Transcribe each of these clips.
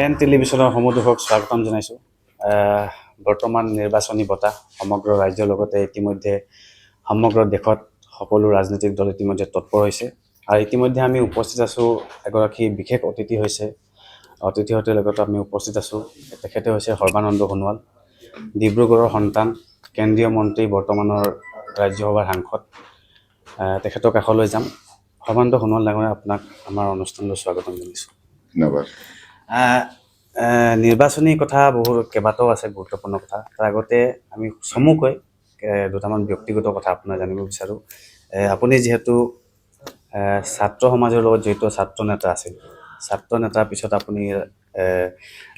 In টেলিভিছনৰ সমদৰ্শক স্বাগতম জনাইছোঁ। বৰ্তমান নিৰ্বাচনী বতাহ সমগ্ৰ ৰাজ্যৰ লগতে ইতিমধ্যে সমগ্ৰ দেশত সকলো ৰাজনৈতিক দল ইতিমধ্যে তৎপৰ হৈছে আৰু ইতিমধ্যে আমি উপস্থিত আছোঁ এগৰাকী বিশেষ অতিথিৰ লগত আমি উপস্থিত আছোঁ। তেখেতে হৈছে সৰ্বানন্দ সোণোৱাল, ডিব্ৰুগড়ৰ সন্তান, কেন্দ্ৰীয় মন্ত্ৰী, বৰ্তমানৰ ৰাজ্যসভাৰ সাংসদ। তেখেতৰ কাষলৈ যাম। সৰ্বানন্দ সোণোৱাল ডাঙৰীয়া, আপোনাক আমাৰ অনুষ্ঠানলৈ স্বাগতম জনাইছোঁ। ধন্যবাদ। নিৰ্বাচনী কথা কেইবাটাও আছে গুৰুত্বপূৰ্ণ কথা। তাৰ আগতে আমি চমুকৈ দুটামান ব্যক্তিগত কথা আপোনাৰ জানিব বিচাৰোঁ। আপুনি যিহেতু ছাত্ৰ সমাজৰ লগত জড়িত ছাত্ৰ নেতা আছিল, ছাত্ৰ নেতাৰ পিছত আপুনি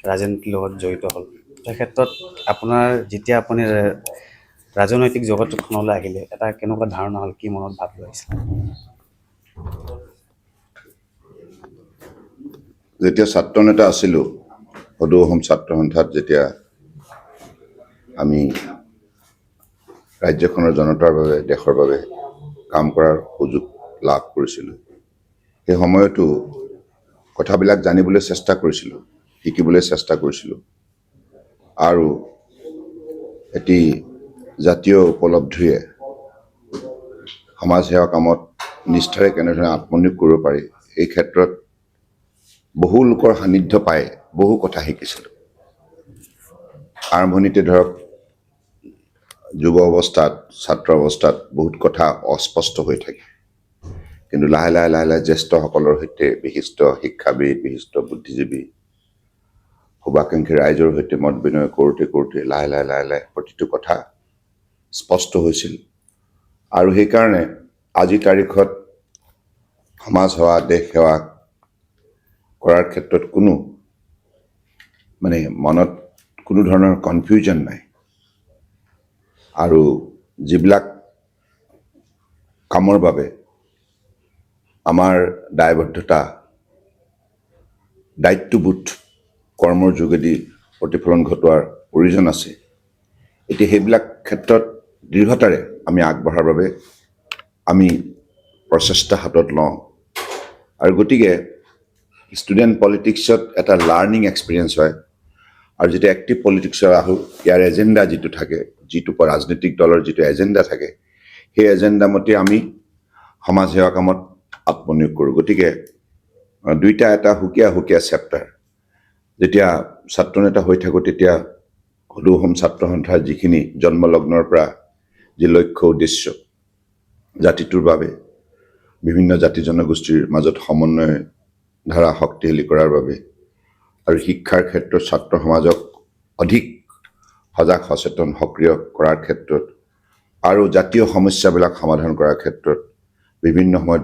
ৰাজনীতিৰ লগত জড়িত হ'ল। সেই ক্ষেত্ৰত আপোনাৰ যেতিয়া আপুনি ৰাজনৈতিক জগতখনলৈ আহিলে, এটা কেনেকুৱা ধাৰণা হ'ল, কি মনত ভাৱ লাগিছিল? যেতিয়া ছাত্ৰ নেতা আছিলোঁ, সদৌ অসম ছাত্ৰ সন্থাত যেতিয়া আমি ৰাজ্যখনৰ জনতাৰ বাবে, দেশৰ বাবে কাম কৰাৰ সুযোগ লাভ কৰিছিলোঁ, সেই সময়তো কথাবিলাক জানিবলৈ চেষ্টা কৰিছিলোঁ, শিকিবলৈ চেষ্টা কৰিছিলোঁ আৰু এটি জাতীয় উপলব্ধিৰে সমাজ সেৱা কামত নিষ্ঠাৰে কেনেধৰণে আত্মনিয়োগ কৰিব পাৰি, এই ক্ষেত্ৰত বহু লোকৰ সান্নিধ্য পাই বহু কথা শিকিছিলোঁ। আৰম্ভণিতে ধৰক যুৱ অৱস্থাত, ছাত্ৰ অৱস্থাত বহুত কথা অস্পষ্ট হৈ থাকে, কিন্তু লাহে লাহে জ্যেষ্ঠসকলৰ সৈতে, বিশিষ্ট শিক্ষাবিদ, বিশিষ্ট বুদ্ধিজীৱী, শুভাকাংক্ষী ৰাইজৰ সৈতে মত বিনিময় কৰোঁতে লাহে লাহে প্ৰতিটো কথা স্পষ্ট হৈছিল। আৰু সেইকাৰণে আজিৰ তাৰিখত সমাজ সেৱা, দেশ সেৱা কৰাৰ ক্ষেত্ৰত মনত কোনো ধৰণৰ কনফিউজন নাই। আৰু যিবিলাক কামৰ বাবে আমাৰ দায়িত্ববোধ কৰ্মৰ যোগেদি প্ৰতিফলন ঘটোৱাৰ প্ৰয়োজন আছে, এতিয়া সেইবিলাক ক্ষেত্ৰত দৃঢ়তাৰে আমি আগবঢ়াৰ বাবে আমি প্ৰচেষ্টা হাতত লওঁ। আৰু গতিকে ষ্টুডেণ্ট পলিটিক্সত এটা লাৰ্ণিং এক্সপিৰিয়েঞ্চ হয়। আৰু যেতিয়া এক্টিভ পলিটিক্সত আহোঁ, ইয়াৰ এজেণ্ডা যিটো থাকে, যিটো ৰাজনৈতিক দলৰ যিটো এজেণ্ডা থাকে, সেই এজেণ্ডা মতে আমি সমাজ সেৱা কামত আত্মনিয়োগ কৰোঁ। গতিকে দুইটা এটা সুকীয়া চেপ্টাৰ। যেতিয়া ছাত্ৰ নেতা হৈ থাকোঁ, তেতিয়া সদৌ অসম ছাত্ৰ সন্থাৰ যিখিনি জন্মলগ্নৰ পৰা যি লক্ষ্য উদ্দেশ্য, জাতিটোৰ বাবে, বিভিন্ন জাতি জনগোষ্ঠীৰ মাজত সমন্বয় ধাৰা শক্তিশালী কৰাৰ বাবে আৰু শিক্ষাৰ ক্ষেত্ৰত ছাত্ৰ সমাজক অধিক সজাগ, সচেতন, সক্ৰিয় কৰাৰ ক্ষেত্ৰত আৰু জাতীয় সমস্যাবিলাক সমাধান কৰাৰ ক্ষেত্ৰত বিভিন্ন সময়ত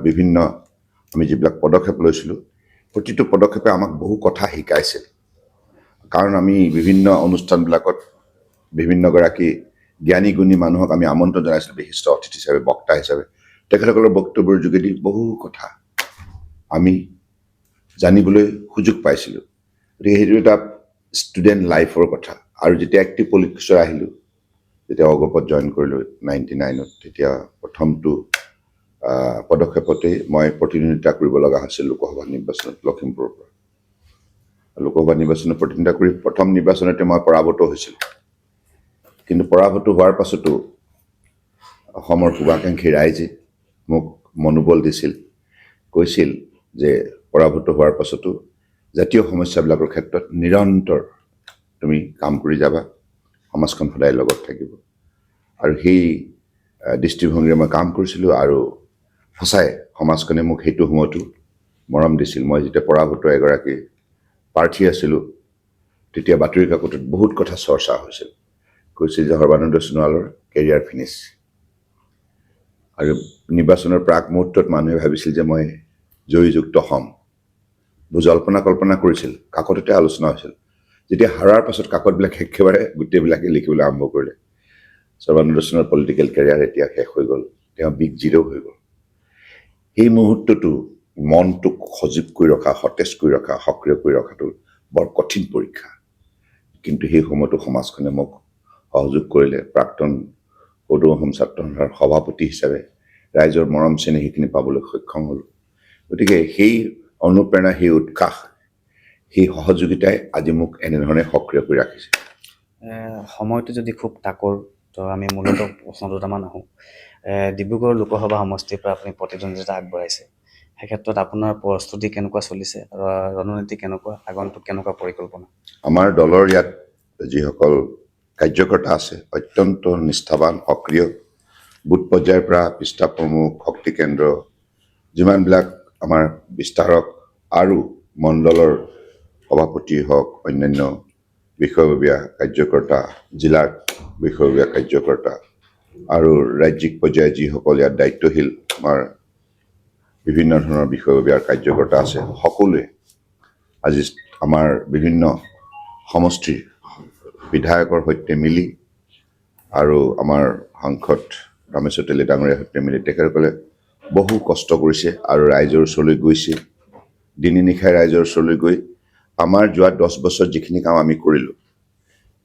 আমি যিবিলাক পদক্ষেপ লৈছিলোঁ, প্ৰতিটো পদক্ষেপে আমাক বহু কথা শিকাইছিল। কাৰণ আমি বিভিন্ন অনুষ্ঠানবিলাকত বিভিন্নগৰাকী জ্ঞানী গুণী মানুহক আমি আমন্ত্ৰণ জনাইছিলোঁ বিশিষ্ট অতিথি হিচাপে, বক্তা হিচাপে। তেখেতসকলৰ বক্তব্যৰ যোগেদি বহু কথা আমি জানিবলৈ সুযোগ পাইছিলোঁ। গতিকে সেইটো এটা ষ্টুডেণ্ট লাইফৰ কথা। আৰু যেতিয়া এক্টিভ পলিটিক্সত আহিলোঁ, যেতিয়া অগপত জইন কৰিলোঁ 99ত, তেতিয়া প্ৰথমটো পদক্ষেপতেই মই প্ৰতিদ্বন্দ্বিতা কৰিব লগা হৈছিল লোকসভা নিৰ্বাচনত লখিমপুৰৰ পৰা। লোকসভা নিৰ্বাচনত প্ৰতিদ্বন্দ্বিতা কৰি প্ৰথম নিৰ্বাচনতে মই পৰাভূত হৈছিলোঁ। কিন্তু পৰাভূত হোৱাৰ পাছতো অসমৰ শুভাকাংক্ষী ৰাইজে মোক মনোবল দিছিল, কৈছিল যে পৰাভূত হোৱাৰ পাছতো জাতীয় সমস্যাবিলাকৰ ক্ষেত্ৰত নিৰন্তৰ তুমি কাম কৰি যাবা, সমাজখন সদায় লগত থাকিব। আৰু সেই দৃষ্টিভংগীৰে মই কাম কৰিছিলোঁ আৰু সঁচাই সমাজখনে মোক সেইটো সময়তো মৰম দিছিল। মই যেতিয়া পৰাভূত এগৰাকী প্ৰাৰ্থী আছিলোঁ, তেতিয়া বাতৰি কাকতত বহুত কথা চৰ্চা হৈছিল। কৈছিল যে সৰ্বানন্দ সোণোৱালৰ কেৰিয়াৰ ফিনিছ। আৰু নিৰ্বাচনৰ প্ৰাক মুহূৰ্তত মানুহে ভাবিছিল যে মই জয়ীযুক্ত হ'ম। কল্পনা কৰিছিল, কাকততে আলোচনা হৈছিল। যেতিয়া হাৰাৰ পাছত কাকতবিলাক একেবাৰে গোটেইবিলাকে লিখিবলৈ আৰম্ভ কৰিলে, সৰ্বানন্দ সোণোৱালৰ পলিটিকেল কেৰিয়াৰ এতিয়া শেষ হৈ গ'ল, তেওঁ বিগ জিৰ' হৈ গ'ল। সেই মুহূৰ্তটো মনটোক সজীৱ কৰি ৰখা, সতেজ কৰি ৰখা, সক্ৰিয় কৰি ৰখাটো বৰ কঠিন পৰীক্ষা। কিন্তু সেই সময়তো সমাজখনে মোক সহযোগ কৰিলে। প্ৰাক্তন সদৌ অসম ছাত্ৰ সন্থাৰ সভাপতি হিচাপে ৰাইজৰ মৰম চেনেহ সেইখিনি পাবলৈ সক্ষম হ'লোঁ। গতিকে সেই অনুপ্ৰেৰণা, সেই উৎসাহ, সেই সহযোগিতাই আজি মোক এনেধৰণে সক্ৰিয় কৰি ৰাখিছে। সময়টো যদি খুব তাকৰ, তো আমি মূলতঃ প্ৰশ্ন দুটামান আহোঁ। ডিব্ৰুগড় লোকসভা সমষ্টিৰ পৰা আপুনি প্ৰতিদ্বন্দ্বিতা আগবঢ়াইছে। সেই ক্ষেত্ৰত আপোনাৰ প্ৰস্তুতি কেনেকুৱা চলিছে আৰু ৰণনীতি কেনেকুৱা, আগন্তুক কেনেকুৱা পৰিকল্পনা? আমাৰ দলৰ ইয়াত যিসকল কাৰ্যকৰ্তা আছে অত্যন্ত নিষ্ঠাৱান, সক্ৰিয়। বুথ পৰ্যায়ৰ পৰা পৃষ্ঠা প্ৰমুখ, শক্তি কেন্দ্ৰ, যিমানবিলাক আমাৰ বিস্তাৰক আৰু মণ্ডলৰ সভাপতি হওক, অন্যান্য বিষয়ববীয়া কাৰ্যকৰ্তা, জিলাৰ বিষয়ববীয়া কাৰ্যকৰ্তা আৰু ৰাজ্যিক পৰ্যায়ত যিসকল ইয়াত দায়িত্বশীল আমাৰ বিভিন্ন ধৰণৰ বিষয়ববীয়াৰ কাৰ্যকৰ্তা আছে, সকলোৱে আজি আমাৰ বিভিন্ন সমষ্টিৰ বিধায়কৰ সৈতে মিলি আৰু আমাৰ সাংসদ ৰামেশ্বৰ তেলী ডাঙৰীয়াৰ সৈতে মিলি তেখেতসকলে বহু কষ্ট কৰিছে আৰু ৰাইজৰ ওচৰলৈ গৈছে। দিনে নিশাই ৰাইজৰ ওচৰলৈ গৈ আমাৰ যোৱা 10 বছৰ যিখিনি কাম আমি কৰিলোঁ,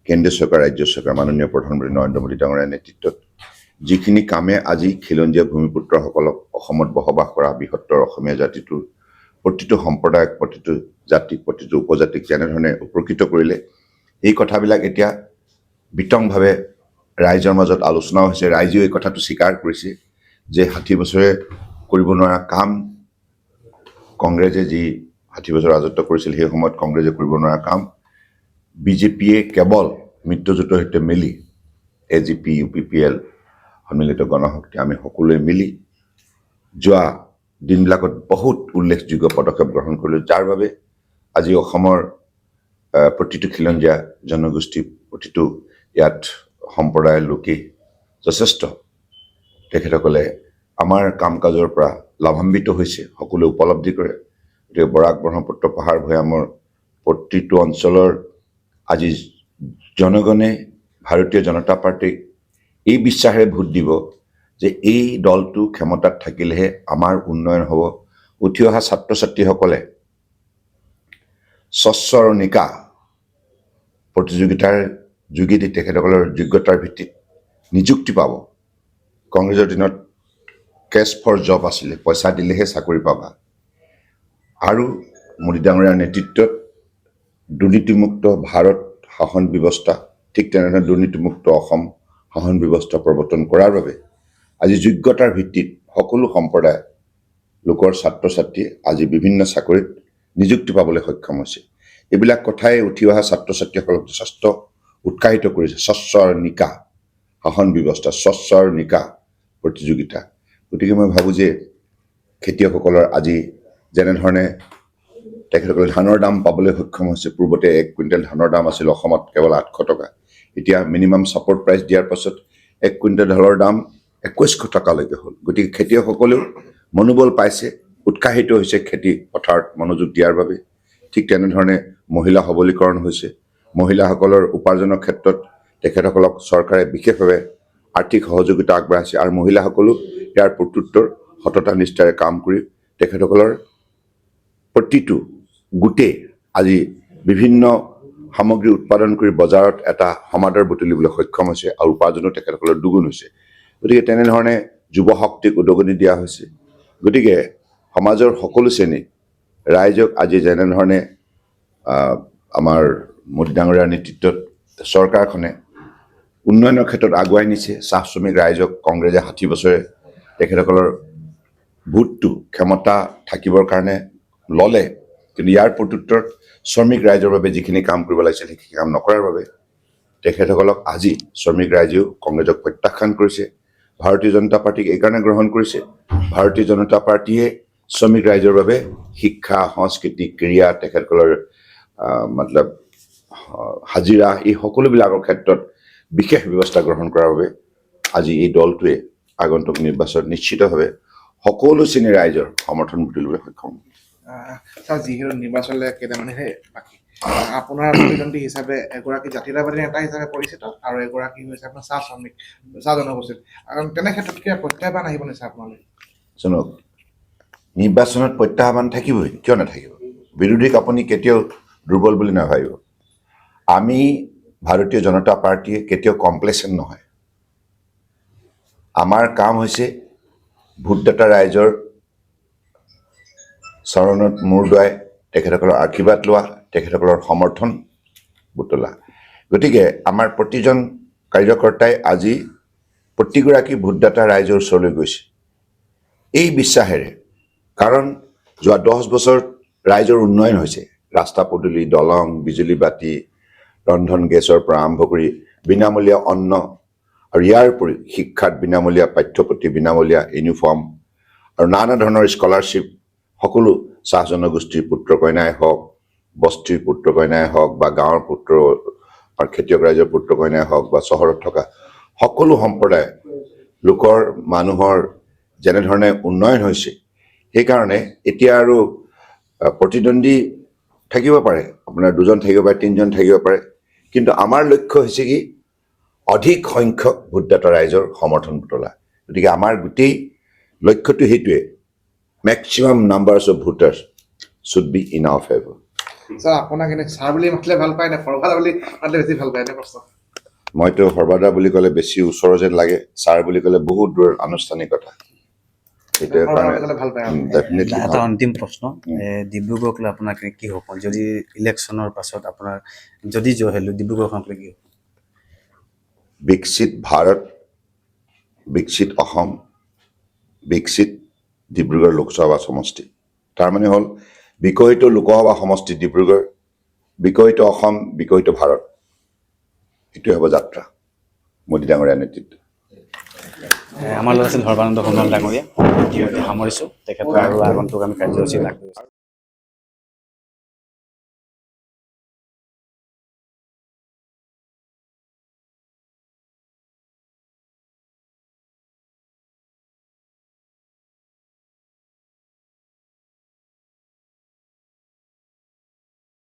কেন্দ্ৰীয় চৰকাৰ, ৰাজ্য চৰকাৰ, মাননীয় প্ৰধানমন্ত্ৰী নৰেন্দ্ৰ মোদী ডাঙৰীয়াৰ নেতৃত্বত যিখিনি কামে আজি খিলঞ্জীয়া ভূমিপুত্ৰসকলক অসমত বসবাস কৰা বৃহত্তৰ অসমীয়া জাতিটোৰ প্ৰতিটো সম্প্ৰদায়ক, প্ৰতিটো জাতি, প্ৰতিটো উপজাতিক যেনেধৰণে উপকৃত কৰিলে, এই কথাবিলাক এতিয়া বিতংভাৱে ৰাইজৰ মাজত আলোচনা হৈছে। ৰাইজেও এই কথাটো স্বীকাৰ কৰিছে যে 60 বছৰে কৰিব নোৱাৰা কাম, কংগ্ৰেছে যি 60 বছৰ ৰাজত্ব কৰিছিল সেই সময়ত কংগ্ৰেছে কৰিব নোৱাৰা কাম বিজেপিয়ে কেৱল মিত্ৰজোঁটৰ সৈতে মিলি AGP, UPPL, সন্মিলিত গণশক্তি, আমি সকলোৱে মিলি যোৱা দিনবিলাকত বহুত উল্লেখযোগ্য পদক্ষেপ গ্ৰহণ কৰিলোঁ, যাৰ বাবে আজি অসমৰ প্ৰতিটো খিলঞ্জীয়া জনগোষ্ঠী, প্ৰতিটো ইয়াত সম্প্ৰদায়ৰ লোকেই যথেষ্ট তেখেতসকলে আমাৰ কাম কাজৰ পৰা লাভান্বিত হৈছে, সকলোৱে উপলব্ধি কৰে। গতিকে বৰাক ব্ৰহ্মপুত্ৰ পাহাৰ ভৈয়ামৰ প্ৰতিটো অঞ্চলৰ আজি জনগণে ভাৰতীয় জনতা পাৰ্টীক এই বিশ্বাসেৰে ভোট দিব যে এই দলটো ক্ষমতাত থাকিলেহে আমাৰ উন্নয়ন হ'ব। উঠি অহা ছাত্ৰ ছাত্ৰীসকলে স্বচ্ছ আৰু নিকা প্ৰতিযোগিতাৰ যোগেদি তেখেতসকলৰ যোগ্যতাৰ ভিত্তিত নিযুক্তি পাব। কংগ্ৰেছৰ দিনত কেছ ফৰ জব আছিলে, পইচা দিলেহে চাকৰি পাবা। আৰু মোদী ডাঙৰীয়াৰ নেতৃত্বত দুৰ্নীতিমুক্ত ভাৰত শাসন ব্যৱস্থা, ঠিক তেনেধৰণে দুৰ্নীতিমুক্ত অসম শাসন ব্যৱস্থা প্ৰৱৰ্তন কৰাৰ বাবে আজি যোগ্যতাৰ ভিত্তিত সকলো সম্প্ৰদায় লোকৰ ছাত্ৰ ছাত্ৰীয়ে আজি বিভিন্ন চাকৰিত নিযুক্তি পাবলৈ সক্ষম হৈছে। এইবিলাক কথাই উঠি অহা ছাত্ৰ ছাত্ৰীসকলক যথেষ্ট উৎসাহিত কৰিছে। স্বচ্ছ আৰু নিকা শাসন ব্যৱস্থা, স্বচ্ছ আৰু নিকা প্ৰতিযোগিতা। গতিকে মই ভাবোঁ যে খেতিয়কসকলৰ আজি যেনেধৰণে তেখেতসকলে ধানৰ দাম পাবলৈ সক্ষম হৈছে, পূৰ্বতে 1 কুইণ্টেল ধানৰ দাম আছিল অসমত কেৱল 800 টকা, এতিয়া মিনিমাম ছাপৰ্ট প্ৰাইচ দিয়াৰ পাছত 1 কুইণ্টেল ধানৰ দাম 2100 টকালৈকে হ'ল। গতিকে খেতিয়কসকলেও মনোবল পাইছে, উৎসাহিত হৈছে খেতি পথাৰত মনোযোগ দিয়াৰ বাবে। ঠিক তেনেধৰণে মহিলা সবলীকৰণ হৈছে, মহিলাসকলৰ উপাৰ্জনৰ ক্ষেত্ৰত তেখেতসকলক চৰকাৰে বিশেষভাৱে আৰ্থিক সহযোগিতা আগবঢ়াইছে আৰু মহিলাসকলো ইয়াৰ প্ৰত্যুত্তৰ সততা নিষ্ঠাৰে কাম কৰি তেখেতসকলৰ প্ৰতিটো গোটেই আজি বিভিন্ন সামগ্ৰী উৎপাদন কৰি বজাৰত এটা সমাদৰ বুটলিবলৈ সক্ষম হৈছে আৰু উপাৰ্জনো তেখেতসকলৰ দুগুণ হৈছে। গতিকে তেনেধৰণে যুৱ শক্তিক উদগনি দিয়া হৈছে। গতিকে সমাজৰ সকলো শ্ৰেণী ৰাইজক আজি যেনেধৰণে আমাৰ মোদী ডাঙৰীয়াৰ নেতৃত্বত চৰকাৰখনে উন্নয়নৰ ক্ষেত্ৰত আগুৱাই নিছে, চাহ শ্ৰমিক ৰাইজক কংগ্ৰেছে 60 বছৰে তেখেতসকলৰ ভোটটো ক্ষমতা থাকিবৰ কাৰণে ল'লে, কিন্তু ইয়াৰ প্ৰত্যুত্তৰত শ্ৰমিক ৰাইজৰ বাবে যিখিনি কাম কৰিব লাগিছিল সেইখিনি কাম নকৰাৰ বাবে তেখেতসকলক আজি শ্ৰমিক ৰাইজেও কংগ্ৰেছক প্ৰত্যাখ্যান কৰিছে। ভাৰতীয় জনতা পাৰ্টীক এইকাৰণে গ্ৰহণ কৰিছে, ভাৰতীয় জনতা পাৰ্টীয়ে শ্ৰমিক ৰাইজৰ বাবে শিক্ষা, সংস্কৃতি, ক্ৰীড়া, তেখেতসকলৰ মতলব হাজিৰা, এই সকলোবিলাকৰ ক্ষেত্ৰত বিশেষ ব্যৱস্থা গ্ৰহণ কৰাৰ বাবে আজি এই দলটোৱে আগন্তুক নিৰ্বাচনত নিশ্চিতভাৱে সকলো শ্ৰেণীৰ ৰাইজৰ সমৰ্থন বুটলিবলৈ সক্ষম। যিহেতু নিৰ্বাচনলৈ কেইটামানহে বাকী, আপোনাৰ প্ৰতিদ্বন্দ্বী হিচাপে এগৰাকী জাতীয়তাবাদী নেতা হিচাপে পৰিচিত আৰু এগৰাকী হৈছে আপোনাৰ চাহ শ্ৰমিক, চাহ জনগোষ্ঠীত, তেনে ক্ষেত্ৰত কিবা প্ৰত্যাহ্বান আহিব নিছে আপোনালোকে? শুনক, নিৰ্বাচনত প্ৰত্যাহ্বান থাকিবই, কিয় নাথাকিব? বিৰোধীক আপুনি কেতিয়াও দুৰ্বল বুলি নাভাবিব। আমি ভাৰতীয় জনতা পাৰ্টীয়ে কেতিয়াও কমপ্লেচেণ্ট নহয়। আমাৰ কাম হৈছে ভোটদাতা ৰাইজৰ চৰণত মূৰ দোৱাই তেখেতসকলৰ আশীৰ্বাদ লোৱা, তেখেতসকলৰ সমৰ্থন বুটলা। গতিকে আমাৰ প্ৰতিজন কাৰ্যকৰ্তাই আজি প্ৰতিগৰাকী ভোটদাতা ৰাইজৰ ওচৰলৈ গৈছে এই বিশ্বাসেৰে, কাৰণ যোৱা 10 বছৰত ৰাইজৰ উন্নয়ন হৈছে। ৰাস্তা পদূলি, দলং, বিজুলী বাতি, ৰন্ধন গেছৰ পৰা আৰম্ভ কৰি বিনামূলীয়া অন্ন, আৰু ইয়াৰ উপৰি শিক্ষাত বিনামূলীয়া পাঠ্যপুথি, বিনামূলীয়া ইউনিফৰ্ম আৰু নানা ধৰণৰ স্কলাৰশ্বিপ সকলো চাহ জনগোষ্ঠীৰ পুত্ৰ কন্যাই হওক, বস্তিৰ পুত্ৰ কন্যাই হওক, বা গাঁৱৰ পুত্ৰ আৰু খেতিয়ক ৰাইজৰ পুত্ৰ কন্যাই হওক, বা চহৰত থকা সকলো সম্প্ৰদায় লোকৰ মানুহৰ যেনেধৰণে উন্নয়ন হৈছে, সেইকাৰণে এতিয়া আৰু প্ৰতিদ্বন্দ্বী থাকিব পাৰে, আপোনাৰ 2জন থাকিব পাৰে, 3জন থাকিব পাৰে, কিন্তু আমাৰ লক্ষ্য হৈছে কি অধিক সংখ্যক ভোটদাতা ৰাইজৰ সমৰ্থন বুটলা। গতিকে আমাৰ গোটেই লক্ষ্যটো সেইটোৱে, maximum numbers of voters should be in our favour. Sir আপোনাক এনে ছাৰ বুলি মাতিলে ভাল পায় নে সৰ্বাদা বুলি মাতিলে বেছি ভাল পায় এনে প্ৰশ্ন? মইতো সৰ্বাদা বুলি ক'লে বেছি ওচৰৰ যেন লাগে, ছাৰ বুলি ক'লে বহুত দূৰৰ আনুষ্ঠানিকতা। সেইটোৰ সৰ্বাদা বুলি ক'লে ভাল পায় কাৰণে আপুনি? ডেফিনেটলি এটা অন্তিম প্ৰশ্ন, ডিব্ৰুগড়ক লৈ আপোনাৰ কি সপোন? যদি ইলেকশ্যনৰ পাছত আপোনাৰ যদি জয় হ'লো, ডিব্ৰুগড়খন লৈ কি হ'ব? বিকশিত ভাৰত, বিকশিত অসম, বিকশিত ডিব্ৰুগড় লোকসভা সমষ্টি। তাৰমানে হ'ল বিকশিত লোকসভা সমষ্টি ডিব্ৰুগড়, বিকশিত অসম, বিকশিত ভাৰত। এইটোৱে হ'ব যাত্ৰা মোদী ডাঙৰীয়াৰ নেতৃত্ব। আমাৰ লগত আছিল সৰ্বানন্দ সোণোৱাল ডাঙৰীয়া। ইতিমধ্যে সামৰিছোঁ তেখেতৰ আৰু আগন্তুক আমি কাৰ্যসূচী লাভ কৰিছোঁ।